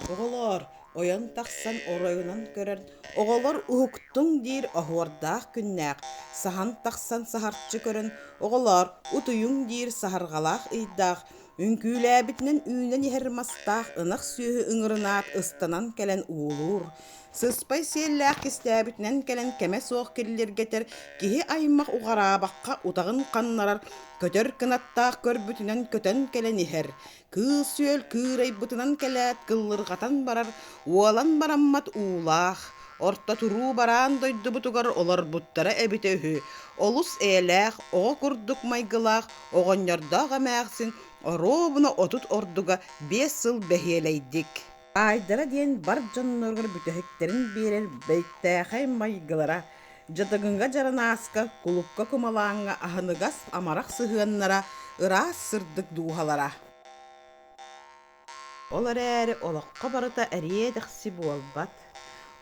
Оголор, оян тахсан оройунан көрөр, оголор уһуктуң диир оһуордаах күннээх, сахан тахсан саһарчы көрөн, оголор утуйуң диир саһарҕалаах ыйдаах, үҥкүүлээбитинэн үүнэн иһэрмастаах ынах сүөһү ыҥырынаат ыстанан кэлэн уулуур. Сыспай сиэллээх кистээбитинэн кэлэн кэмэ суох киллиргэтэр киһи аймах уҕараабахха утаҕын ханнарар, көтөр кынаттаах көрбүтүнэн көтөн кэлэн иһэр. Кыыл сүөл кыырайбытынан кэлээт кыллырҕатан барар, уолан бараммат уулаах. Орто туруу бараан дойдубутугар олорбуттара эбите үһү. Олус ээлээх, оҕо курдук майгылаах, оҕонньордоох эмээхсин, оруобуна отут ордуга 5 сыл бэһиэлэйдик. Айдара диэн бар дьонноргор бүтэһиктерин биэрэр бэйттээхэй майгылара, дьатыгынга жаранааска, кулукка кумалааҥҥа аһыныгас амарах сыһыаннара, ыраас сырдык дууһалара. Олар әрі олаққа барыта әриедіқси буолбат.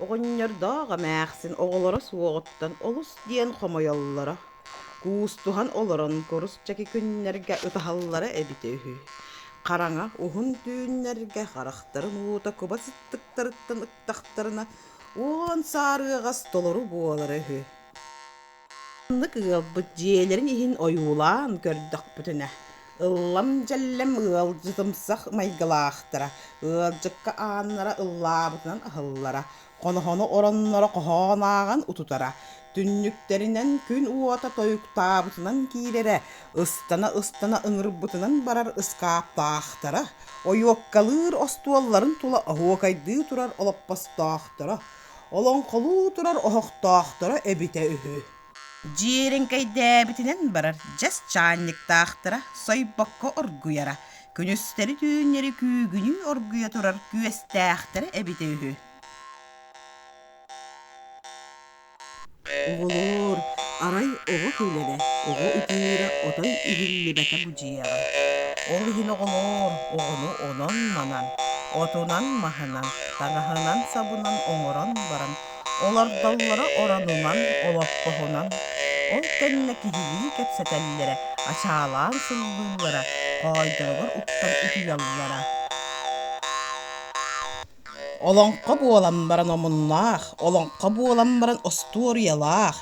Оғыннердоға мәқсін оғылары суоғыттан олыс диен қомайоллары. Куустухан оларын көріс чәкі күннерге ұтахаллары әбіте үхі. Қараңа ұхын түйіннерге қарақтарын ұта көба сыттықтарыттан ұқтақтарына оған сарығас толыру буолары үхі. Ынны кығылбыт жиелерін ихин ойулаан көрдіқ бүтіне. Ыллам жәллем ылжытымсақ майгылаақтыра, ылжыққа ааннара ыллабытынан ахыллара, қоны-хоны ороннара қохонаған утутара, түнніктерінен күн уота тойуктабытынан кийлері, ыстана ыңырбытынан барар ысқаптақтыра, ойуоккалыр остуалларын тула ахуокайды турар олаппастақтыра, олон қолу турар охоқтақтыра әбіте үхі. Жиерин кайдээбитинен барар, жас чаанниктаахтара, сойбокко оргуяра, күнүстери түүннери күүгүнү оргуя турар, күөстээхтара эбите үһү. Оголор, арай оҕо күлэлэ, оҕо утыыра отой игиллибэtä бужияҕа. Ол иһин оголор, оҕону онон манан, отунан маһынан, таҥаһынан сабынан оҥорон баран, олардаллара оранунан, олоппоһунан, ол кэннэ киһилии кэпсэтэллэрэ, ачаалаан сыллыыллара, хойдорогор уттан утуйаллара. Олоңқа буолан баран омуннаах, олоңқа буолан баран остуорыялаах,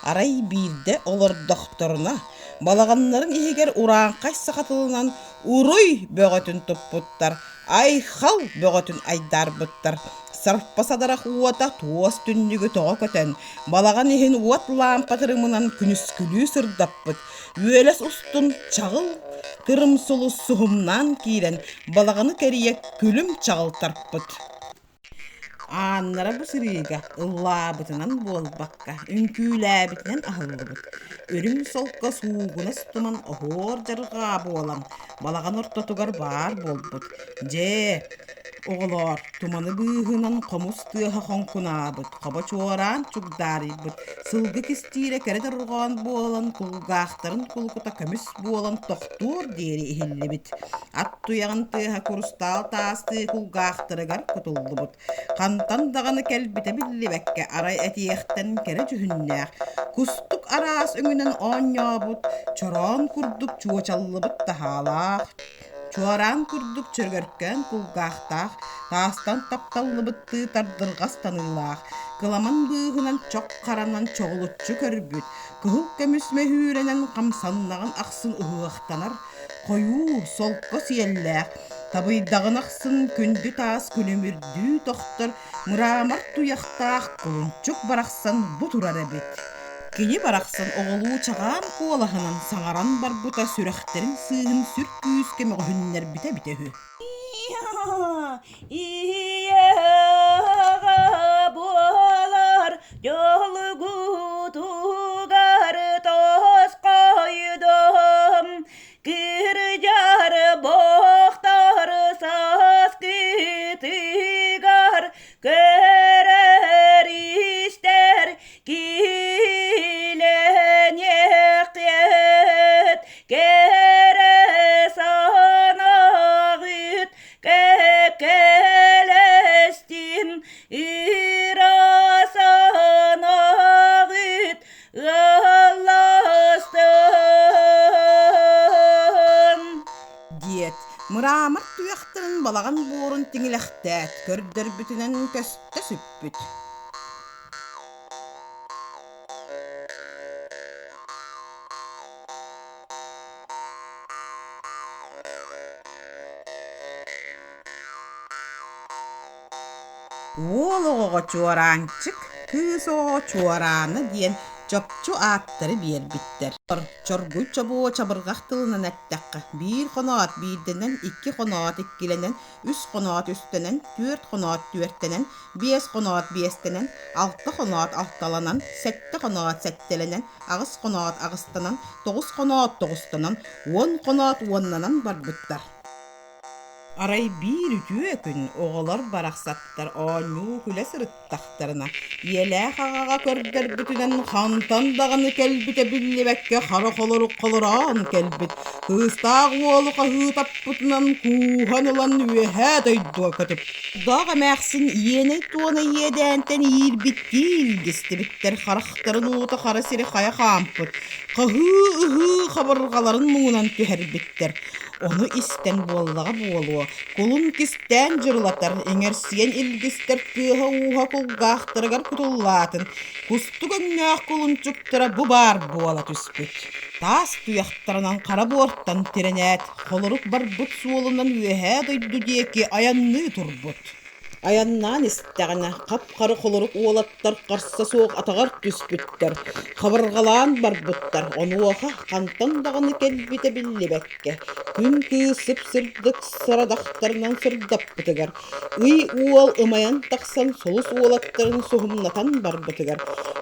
арай биирдэ олордохторуна, балаганнарын иһигэр ураанхай сахатылынан уруй бөҕөтүн туппуттар, айхал бөҕөтүн айдарбыттар. Сарпасадарах уота туос түннүгү тоҕо көтөн, балаган иһин уот лампатырымынан күнүскүлүү сырдаппыт, үөлэс устун чагыл тырым сулу суһумнаан киирэн, балаганы кэриэ күлүм чагылтарпыт. Ааннара бу сырыыга ыллаабытынан буолбакка, үҥкүүлээбитинэн аһыллыбыт. Өрүң солко суугунас туман оһоор жарыгаа буолан, балаган ортотугар баар болбут. Оголор, туманы быыһынан хомус тыаһа хонкунаабыт, хоба чуораан чугдаарыйбыт, сылгы кистиире кэре дырҕоон буолан, кулгаахтарын кулукута көмүс буолан тохтуур диэри иһиллибит. Ат туйаҕын тыаһа курустаал таастыы кулгаахтарыгар кутуллубут. Хантан даҕаны кэлбитэ биллибэккэ арай этиэхтэн кэре дьүһүннээх. Кустук араас өҥүнэн оонньообут, чороон курдук чуочаллыбыт таһаалаах. Чуаран курдук чөргөркөн кулгаахтаах, таастан тапталлыбытты тардыргас танылаах, кыламан быыһынан чок харанан чоҕулуччу көрбүт, кыһыл көмүс мэһүүрэнэн хамсаннаган ахсын ыһыахтанар, хойуу солко сиэллээх, табыйдагын ахсын күндү таас күнөмүрдүү тохтор, мыраамар туяхтаах кулунчук барахсан бу турар эбит. Кини барахсан оҕолуу чагаан куолаһынан саҥаран барбута сүрэхтерин сыыһын сүр күүскэ möҕөһүннэрбитэ битэһү. Ийэҕэ буолар дьолгутугар тоскойдом, кырдьар бохтар саскытыгар көрөристер киленьэхтет кере санагыт кекелестин ирасана Мырамыр туяқтарын балаған буорун тиңилэхтээт, көрдөр бүтүнэн көстө сүппүт. Уолоҕоҕо чуораанчык, кыысоҕо чуорааны диэн чопчу ааттары биэрбиттэр. Чоргуй чобуо чабыргах тылынан эттакка. Биир хоноот биирденен, 2 хоноот иккиленен, 3 хоноот үстенен, 4 хоноот түөртенен, 5 хоноот биэстенен, 6 хоноот алталанан, 7 хоноот сеттеленен, 9 хоноот агыстанан, 9 хоноот тогустанан, 10 хоноот уоннанан барбыттар. Арай биир үтүө күн оҕолор барахсаттар ооннуу хүлэ сырыттахтарына. Иэлээх аҕаҕа көрдөр бүтүнэн хантан даганы кэлбите биллибэкке хара холорук холораан кэлбит. Кыыстаах уолука хыытаппытынан куухан ылан үөһэ тойдуа көтүп. Даҕа мэхсин иеней туона иэдээнтэн иирбиттиил дистибиттер харахтарын уута хара сири хая хаампыт. Каһыы хабыргаларын муунан түһэрбиттер. Onu isten буоллаҕа буолуо, кулун кистэн жырылатар, эҥерсиэн илгистер кыыһа ууһа кулгаахтарыгар кутуллаатын, кусту көннөөх кулунчуктара бу баар буола түспүт. Таас туяхтарынан кара буортан тиренэät, холорук барбыт суолунан үөһэ дойду диэки аянныы турбут. Аяннаан истэҕинэ, хап-хары холорук уолаттар харса суох атаҕар түспүттэр, хабыргалаан барбыттар, онуоха хантан даҕаны кэлбите биллибэкке, күн кыысып сырдык сарадахтарынан сырдаппытыгар, ый уол ымайан тахсан солус уолаттарын суһумнатан барбытыгар,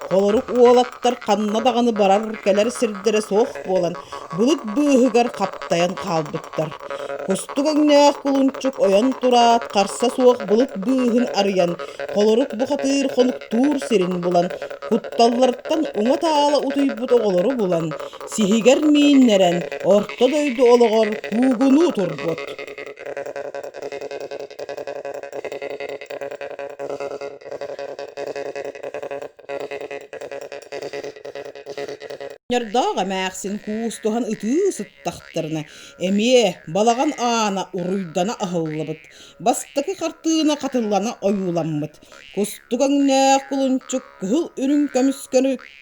холорук уолаттар ханна даҕаны барар кэлэр сирдэрэ суох буолан, булут быыһыгар хаптайан хаалбыттар. Кусту көҥнөөх кулунчук ойон тураат, харса суох булут быыһын арыян, холорук бухатыыр хонуктуур сирин булан, кутталларыттан уҥа таала утуйбут оҕолору булан, сиһигэр мииннэрэн, орто дойду олоҕор куугунуу турбут. Ньордоҕа мээхсин куустуһан ытыы сыттахтарына, эмиэ балаган аана уруйдана аһыллыбыт, бастакы хартыына хатыллана ойууламмыт. Кусту көҥнөөх кулунчук кыһыл үрүҥ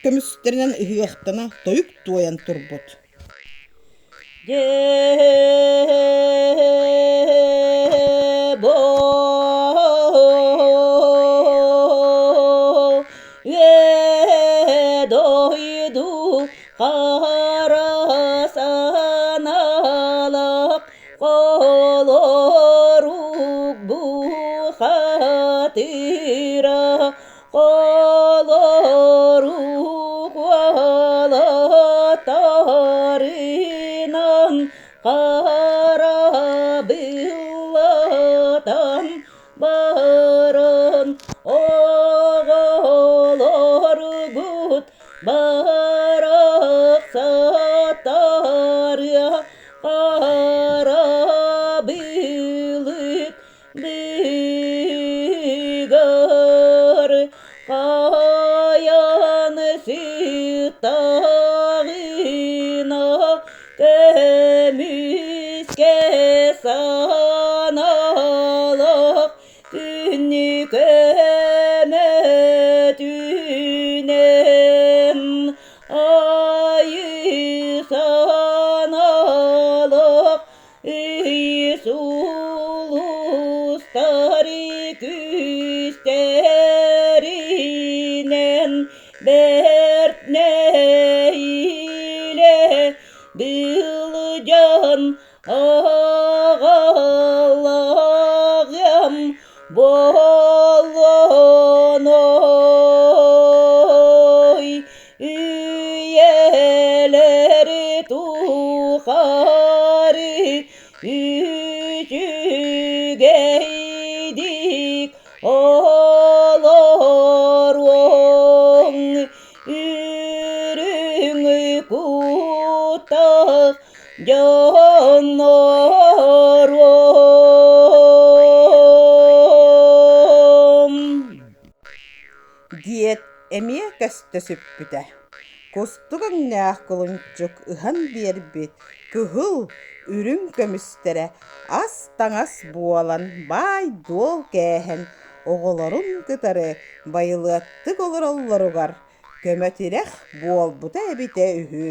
көмүстеринэн ыһыахтана тойук туойан турбут. Харасаналак колорук бухатыра, колорук уолаттарынан харабыллатан баран оҕолор бут барахсаттаря харабылыт быгар каян сытагына көмүске саналак күнү көмөтүнен айы саналак ый сулустары күстеринен бертнейле былжан агаллагам болоной үйелери тухары үчүгейдик олор оң үрүңү кутах жанором. Диет эмиэ көстө сүппүтэ. Костуган нях кулунчук ыхан бербит. Кыхыл үрүн көмүстере ас таңас буолан бай дуол кээһэн оҕолорун кытары байылыаттык олороллоругар көмөтүрэх буолбута эбите үһү.